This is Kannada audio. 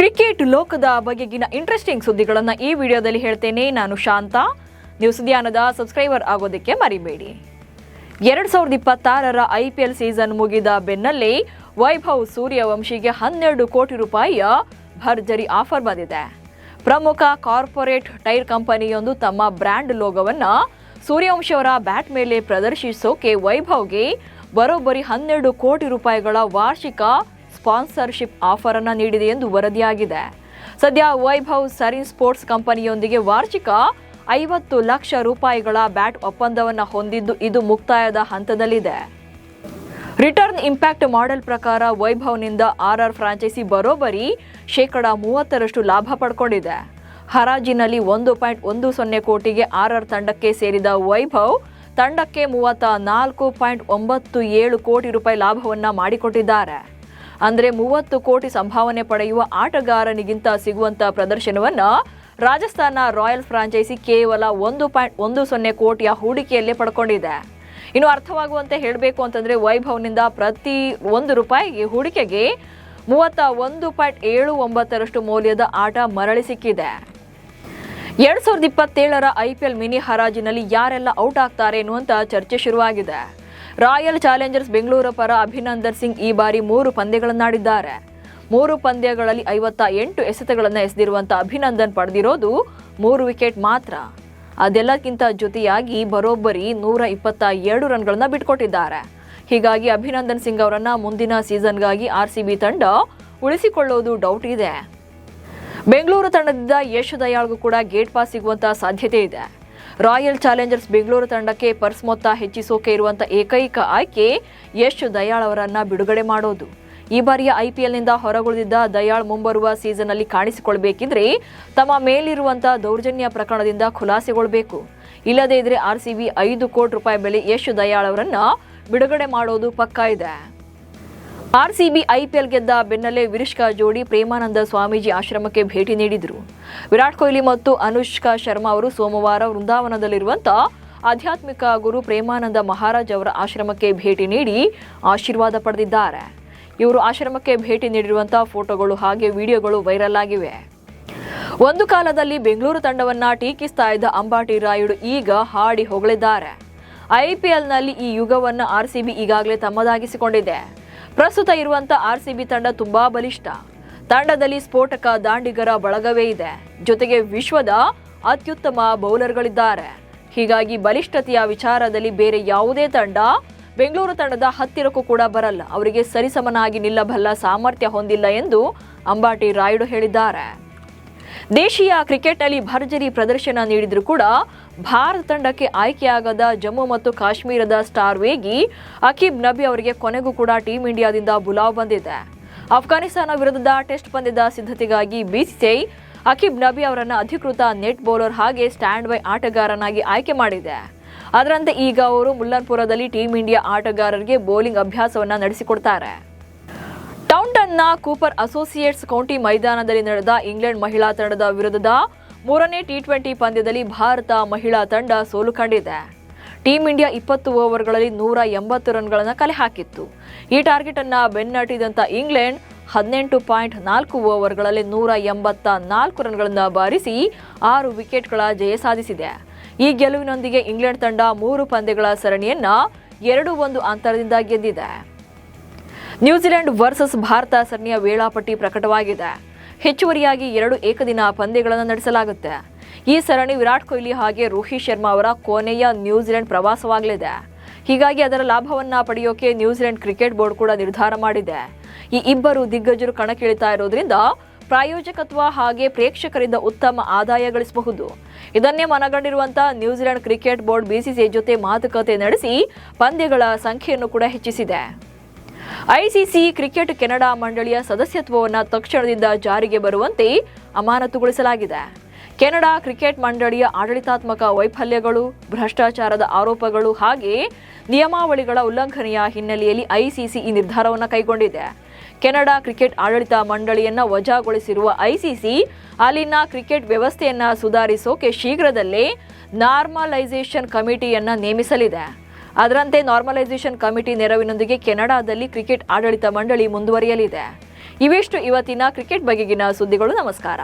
ಕ್ರಿಕೆಟ್ ಲೋಕದ ಬಗೆಗಿನ ಇಂಟ್ರೆಸ್ಟಿಂಗ್ ಸುದ್ದಿಗಳನ್ನು ಈ ವಿಡಿಯೋದಲ್ಲಿ ಹೇಳ್ತೇನೆ. ನಾನು ಶಾಂತ. ನೀವು ಸುದ್ದಿಯಾನದ ಸಬ್ಸ್ಕ್ರೈಬರ್ ಆಗೋದಕ್ಕೆ ಮರಿಬೇಡಿ. 2026ರ IPL ಸೀಸನ್ ಮುಗಿದ ಬೆನ್ನಲ್ಲೇ ವೈಭವ್ ಸೂರ್ಯವಂಶಿಗೆ 12 ಕೋಟಿ ರೂಪಾಯಿಯ ಭರ್ಜರಿ ಆಫರ್ ಬಂದಿದೆ. ಪ್ರಮುಖ ಕಾರ್ಪೊರೇಟ್ ಟೈರ್ ಕಂಪನಿಯೊಂದು ತಮ್ಮ ಬ್ರ್ಯಾಂಡ್ ಲೋಗೋವನ್ನು ಸೂರ್ಯವಂಶಿ ಅವರ ಬ್ಯಾಟ್ ಮೇಲೆ ಪ್ರದರ್ಶಿಸೋಕೆ ವೈಭವ್ಗೆ ಬರೋಬ್ಬರಿ 12 ಕೋಟಿ ರೂಪಾಯಿಗಳ ವಾರ್ಷಿಕ ಸ್ಪಾನ್ಸರ್ಶಿಪ್ ಆಫರ್ ಅನ್ನು ನೀಡಿದೆ ಎಂದು ವರದಿಯಾಗಿದೆ. ಸದ್ಯ ವೈಭವ್ ಸರಿನ್ ಸ್ಪೋರ್ಟ್ಸ್ ಕಂಪನಿಯೊಂದಿಗೆ ವಾರ್ಷಿಕ 50 ಲಕ್ಷ ರೂಪಾಯಿಗಳ ಬ್ಯಾಟ್ ಒಪ್ಪಂದವನ್ನು ಹೊಂದಿದ್ದು ಇದು ಮುಕ್ತಾಯದ ಹಂತದಲ್ಲಿದೆ. ರಿಟರ್ನ್ ಇಂಪ್ಯಾಕ್ಟ್ ಮಾಡೆಲ್ ಪ್ರಕಾರ ವೈಭವ್ನಿಂದ RR ಫ್ರಾಂಚೈಸಿ ಬರೋಬ್ಬರಿ 30% ಲಾಭ ಪಡ್ಕೊಂಡಿದೆ. ಹರಾಜಿನಲ್ಲಿ 1.10 ಕೋಟಿಗೆ RR ತಂಡಕ್ಕೆ ಸೇರಿದ ವೈಭವ್ ತಂಡಕ್ಕೆ 34.97 ಕೋಟಿ ರೂಪಾಯಿ ಲಾಭವನ್ನು ಮಾಡಿಕೊಟ್ಟಿದ್ದಾರೆ. ಅಂದರೆ 30 ಕೋಟಿ ಸಂಭಾವನೆ ಪಡೆಯುವ ಆಟಗಾರನಿಗಿಂತ ಸಿಗುವಂತ ಪ್ರದರ್ಶನವನ್ನು ರಾಜಸ್ಥಾನ ರಾಯಲ್ ಫ್ರಾಂಚೈಸಿ ಕೇವಲ 1.10 ಕೋಟಿಯ ಹೂಡಿಕೆಯಲ್ಲೇ ಪಡ್ಕೊಂಡಿದೆ. ಇನ್ನು ಅರ್ಥವಾಗುವಂತೆ ಹೇಳಬೇಕು ಅಂತಂದ್ರೆ ವೈಭವ್ನಿಂದ ಪ್ರತಿ 1 ರೂಪಾಯಿಗೆ ಹೂಡಿಕೆಗೆ 31.79ರಷ್ಟು ಮೌಲ್ಯದ ಆಟ ಮರಳಿ ಸಿಕ್ಕಿದೆ. 2027ರ IPL ಮಿನಿ ಹರಾಜಿನಲ್ಲಿ ಯಾರೆಲ್ಲ ಔಟ್ ಆಗ್ತಾರೆ ಎನ್ನುವಂತ ಚರ್ಚೆ ಶುರುವಾಗಿದೆ. ರಾಯಲ್ ಚಾಲೆಂಜರ್ಸ್ ಬೆಂಗಳೂರು ಪರ ಅಭಿನಂದನ್ ಸಿಂಗ್ ಈ ಬಾರಿ 3 ಪಂದ್ಯಗಳನ್ನಾಡಿದ್ದಾರೆ. 3 ಪಂದ್ಯಗಳಲ್ಲಿ 58 ಎಸೆತಗಳನ್ನು ಎಸೆದಿರುವಂಥ ಅಭಿನಂದನ್ ಪಡೆದಿರೋದು 3 ವಿಕೆಟ್ ಮಾತ್ರ. ಅದೆಲ್ಲಕ್ಕಿಂತ ಜೊತೆಯಾಗಿ ಬರೋಬ್ಬರಿ 122 ರನ್ಗಳನ್ನು ಬಿಟ್ಕೊಟ್ಟಿದ್ದಾರೆ. ಹೀಗಾಗಿ ಅಭಿನಂದನ್ ಸಿಂಗ್ ಅವರನ್ನ ಮುಂದಿನ ಸೀಸನ್ಗಾಗಿ RCB ತಂಡ ಉಳಿಸಿಕೊಳ್ಳೋದು ಡೌಟ್ ಇದೆ. ಬೆಂಗಳೂರು ತಂಡದಿಂದ ಯಶ್ ದಯಾಳ್ಗೂ ಕೂಡ ಗೇಟ್ ಪಾಸ್ ಸಿಗುವಂತ ಸಾಧ್ಯತೆ ಇದೆ. ರಾಯಲ್ ಚಾಲೆಂಜರ್ಸ್ ಬೆಂಗಳೂರು ತಂಡಕ್ಕೆ ಪರ್ಸ್ ಮೊತ್ತ ಹೆಚ್ಚಿಸೋಕೆ ಇರುವಂತ ಏಕೈಕ ಆಯ್ಕೆ ಯಶ್ ದಯಾಳ್ ಅವರನ್ನ ಬಿಡುಗಡೆ ಮಾಡೋದು. ಈ ಬಾರಿಯ IPLನಿಂದ ಹೊರಗುಳಿದಿದ್ದ ದಯಾಳ್ ಮುಂಬರುವ ಸೀಸನ್ ಅಲ್ಲಿ ಕಾಣಿಸಿಕೊಳ್ಬೇಕಿದ್ರೆ ತಮ್ಮ ಮೇಲಿರುವಂತಹ ದೌರ್ಜನ್ಯ ಪ್ರಕರಣದಿಂದ ಖುಲಾಸೆಗೊಳ್ಳಬೇಕು. ಇಲ್ಲದೇ ಇದ್ರೆ RCB 5 ಕೋಟಿ ರೂಪಾಯಿ ಬೆಲೆ ಯಶ್ ದಯಾಳ್ ಅವರನ್ನ ಬಿಡುಗಡೆ ಮಾಡೋದು ಪಕ್ಕಾ ಇದೆ. RCB IPL ಗೆದ್ದ ಬೆನ್ನಲ್ಲೇ ವಿರಿಷ್ಕಾ ಜೋಡಿ ಪ್ರೇಮಾನಂದ ಸ್ವಾಮೀಜಿ ಆಶ್ರಮಕ್ಕೆ ಭೇಟಿ ನೀಡಿದರು. ವಿರಾಟ್ ಕೊಹ್ಲಿ ಮತ್ತು ಅನುಷ್ಕಾ ಶರ್ಮಾ ಅವರು ಸೋಮವಾರ ವೃಂದಾವನದಲ್ಲಿರುವಂತಹ ಆಧ್ಯಾತ್ಮಿಕ ಗುರು ಪ್ರೇಮಾನಂದ ಮಹಾರಾಜ್ ಅವರ ಆಶ್ರಮಕ್ಕೆ ಭೇಟಿ ನೀಡಿ ಆಶೀರ್ವಾದ ಪಡೆದಿದ್ದಾರೆ. ಇವರು ಆಶ್ರಮಕ್ಕೆ ಭೇಟಿ ನೀಡಿರುವಂತಹ ಫೋಟೋಗಳು ಹಾಗೆ ವಿಡಿಯೋಗಳು ವೈರಲ್ ಆಗಿವೆ. ಒಂದು ಕಾಲದಲ್ಲಿ ಬೆಂಗಳೂರು ತಂಡವನ್ನ ಟೀಕಿಸ್ತಾ ಇದ್ದ ಅಂಬಾಟಿ ರಾಯುಡು ಈಗ ಹಾಡಿ ಹೊಗಳಿದ್ದಾರೆ. IPLನಲ್ಲಿ ಈ ಯುಗವನ್ನ RCB ಈಗಾಗಲೇ ತಮ್ಮದಾಗಿಸಿಕೊಂಡಿದೆ. ಪ್ರಸ್ತುತ ಇರುವಂತ RCB ತಂಡ ತುಂಬಾ ಬಲಿಷ್ಠ. ತಂಡದಲ್ಲಿ ಸ್ಫೋಟಕ ದಾಂಡಿಗರ ಬಳಗವೇ ಇದೆ. ಜೊತೆಗೆ ವಿಶ್ವದ ಅತ್ಯುತ್ತಮ ಬೌಲರ್ಗಳಿದ್ದಾರೆ. ಹೀಗಾಗಿ ಬಲಿಷ್ಠತೆಯ ವಿಚಾರದಲ್ಲಿ ಬೇರೆ ಯಾವುದೇ ತಂಡ ಬೆಂಗಳೂರು ತಂಡದ ಹತ್ತಿರಕ್ಕೂ ಕೂಡ ಬರಲ್ಲ. ಅವರಿಗೆ ಸರಿಸಮನಾಗಿ ನಿಲ್ಲಬಲ್ಲ ಸಾಮರ್ಥ್ಯ ಹೊಂದಿಲ್ಲ ಎಂದು ಅಂಬಾಟಿ ರಾಯುಡು ಹೇಳಿದ್ದಾರೆ. ದೇಶೀಯ ಕ್ರಿಕೆಟ್ನಲ್ಲಿ ಭರ್ಜರಿ ಪ್ರದರ್ಶನ ನೀಡಿದ್ರು ಕೂಡ ಭಾರತ ತಂಡಕ್ಕೆ ಆಯ್ಕೆಯಾಗದ ಜಮ್ಮು ಮತ್ತು ಕಾಶ್ಮೀರದ ಸ್ಟಾರ್ ವೇಗಿ ಅಕೀಬ್ ನಬಿ ಅವರಿಗೆ ಕೊನೆಗೂ ಕೂಡ ಟೀಂ ಇಂಡಿಯಾದಿಂದ ಬುಲಾವ್ ಬಂದಿದೆ. ಅಫ್ಘಾನಿಸ್ತಾನ ವಿರುದ್ಧದ ಟೆಸ್ಟ್ ಪಂದ್ಯದ ಸಿದ್ಧತೆಗಾಗಿ BCCI ಅಕೀಬ್ ನಬಿ ಅವರನ್ನು ಅಧಿಕೃತ ನೆಟ್ ಬೌಲರ್ ಹಾಗೆ ಸ್ಟ್ಯಾಂಡ್ ಬೈ ಆಟಗಾರನಾಗಿ ಆಯ್ಕೆ ಮಾಡಿದೆ. ಅದರಂತೆ ಈಗ ಅವರು ಮುಲ್ಲನ್ಪುರದಲ್ಲಿ ಟೀಂ ಇಂಡಿಯಾ ಆಟಗಾರರಿಗೆ ಬೌಲಿಂಗ್ ಅಭ್ಯಾಸವನ್ನ ನಡೆಸಿಕೊಡ್ತಾರೆ. ಟೌನ್ಟನ್ನ ಕೂಪರ್ ಅಸೋಸಿಯೇಟ್ಸ್ ಕೌಂಟಿ ಮೈದಾನದಲ್ಲಿ ನಡೆದ ಇಂಗ್ಲೆಂಡ್ ಮಹಿಳಾ ತಂಡದ ವಿರುದ್ಧದ 3ನೇ T20 ಪಂದ್ಯದಲ್ಲಿ ಭಾರತ ಮಹಿಳಾ ತಂಡ ಸೋಲು ಕಂಡಿದೆ. ಟೀಂ ಇಂಡಿಯಾ 20 ಓವರ್ಗಳಲ್ಲಿ 180 ರನ್ಗಳನ್ನು ಕಲೆ ಹಾಕಿತ್ತು. ಈ ಟಾರ್ಗೆಟ್ ಅನ್ನ ಬೆನ್ನಟ್ಟಿದಂತ ಇಂಗ್ಲೆಂಡ್ 18.4 ಓವರ್ಗಳಲ್ಲಿ 184 ರನ್ಗಳನ್ನು ಬಾರಿಸಿ 6 ವಿಕೆಟ್ಗಳ ಜಯ ಸಾಧಿಸಿದೆ. ಈ ಗೆಲುವಿನೊಂದಿಗೆ ಇಂಗ್ಲೆಂಡ್ ತಂಡ 3 ಪಂದ್ಯಗಳ ಸರಣಿಯನ್ನ 2-1 ಅಂತರದಿಂದ ಗೆದ್ದಿದೆ. ನ್ಯೂಜಿಲೆಂಡ್ ವರ್ಸಸ್ ಭಾರತ ಸರಣಿಯ ವೇಳಾಪಟ್ಟಿ ಪ್ರಕಟವಾಗಿದೆ. ಹೆಚ್ಚುವರಿಯಾಗಿ 2 ಏಕದಿನ ಪಂದ್ಯಗಳನ್ನು ನಡೆಸಲಾಗುತ್ತೆ. ಈ ಸರಣಿ ವಿರಾಟ್ ಕೊಹ್ಲಿ ಹಾಗೆ ರೋಹಿತ್ ಶರ್ಮಾ ಅವರ ಕೊನೆಯ ನ್ಯೂಜಿಲೆಂಡ್ ಪ್ರವಾಸವಾಗಲಿದೆ. ಹೀಗಾಗಿ ಅದರ ಲಾಭವನ್ನ ಪಡೆಯೋಕೆ ನ್ಯೂಜಿಲೆಂಡ್ ಕ್ರಿಕೆಟ್ ಬೋರ್ಡ್ ಕೂಡ ನಿರ್ಧಾರ ಮಾಡಿದೆ. ಈ ಇಬ್ಬರು ದಿಗ್ಗಜರು ಕಣಕ್ಕಿಳಿತಾ ಇರೋದ್ರಿಂದ ಪ್ರಾಯೋಜಕತ್ವ ಹಾಗೆ ಪ್ರೇಕ್ಷಕರಿಂದ ಉತ್ತಮ ಆದಾಯ ಗಳಿಸಬಹುದು. ಇದನ್ನೇ ಮನಗಂಡಿರುವಂತಹ ನ್ಯೂಜಿಲೆಂಡ್ ಕ್ರಿಕೆಟ್ ಬೋರ್ಡ್ BCCI ಜೊತೆ ಮಾತುಕತೆ ನಡೆಸಿ ಪಂದ್ಯಗಳ ಸಂಖ್ಯೆಯನ್ನು ಕೂಡ ಹೆಚ್ಚಿಸಿದೆ. ICC ಕ್ರಿಕೆಟ್ ಕೆನಡಾ ಮಂಡಳಿಯ ಸದಸ್ಯತ್ವವನ್ನು ತಕ್ಷಣದಿಂದ ಜಾರಿಗೆ ಬರುವಂತೆ ಅಮಾನತುಗೊಳಿಸಲಾಗಿದೆ. ಕೆನಡಾ ಕ್ರಿಕೆಟ್ ಮಂಡಳಿಯ ಆಡಳಿತಾತ್ಮಕ ವೈಫಲ್ಯಗಳು, ಭ್ರಷ್ಟಾಚಾರದ ಆರೋಪಗಳು ಹಾಗೆ ನಿಯಮಾವಳಿಗಳ ಉಲ್ಲಂಘನೆಯ ಹಿನ್ನೆಲೆಯಲ್ಲಿ ICC ಈ ನಿರ್ಧಾರವನ್ನು ಕೈಗೊಂಡಿದೆ. ಕೆನಡಾ ಕ್ರಿಕೆಟ್ ಆಡಳಿತ ಮಂಡಳಿಯನ್ನ ವಜಾಗೊಳಿಸಿರುವ ICC ಅಲ್ಲಿನ ಕ್ರಿಕೆಟ್ ವ್ಯವಸ್ಥೆಯನ್ನ ಸುಧಾರಿಸೋಕೆ ಶೀಘ್ರದಲ್ಲೇ ನಾರ್ಮಲೈಸೇಷನ್ ಕಮಿಟಿಯನ್ನ ನೇಮಿಸಲಿದೆ. ಅದರಂತೆ ನಾರ್ಮಲೈಸೇಷನ್ ಕಮಿಟಿ ನೆರವಿನೊಂದಿಗೆ ಕೆನಡಾದಲ್ಲಿ ಕ್ರಿಕೆಟ್ ಆಡಳಿತ ಮಂಡಳಿ ಮುಂದುವರಿಯಲಿದೆ. ಇವಿಷ್ಟು ಇವತ್ತಿನ ಕ್ರಿಕೆಟ್ ಬಗೆಗಿನ ಸುದ್ದಿಗಳು. ನಮಸ್ಕಾರ.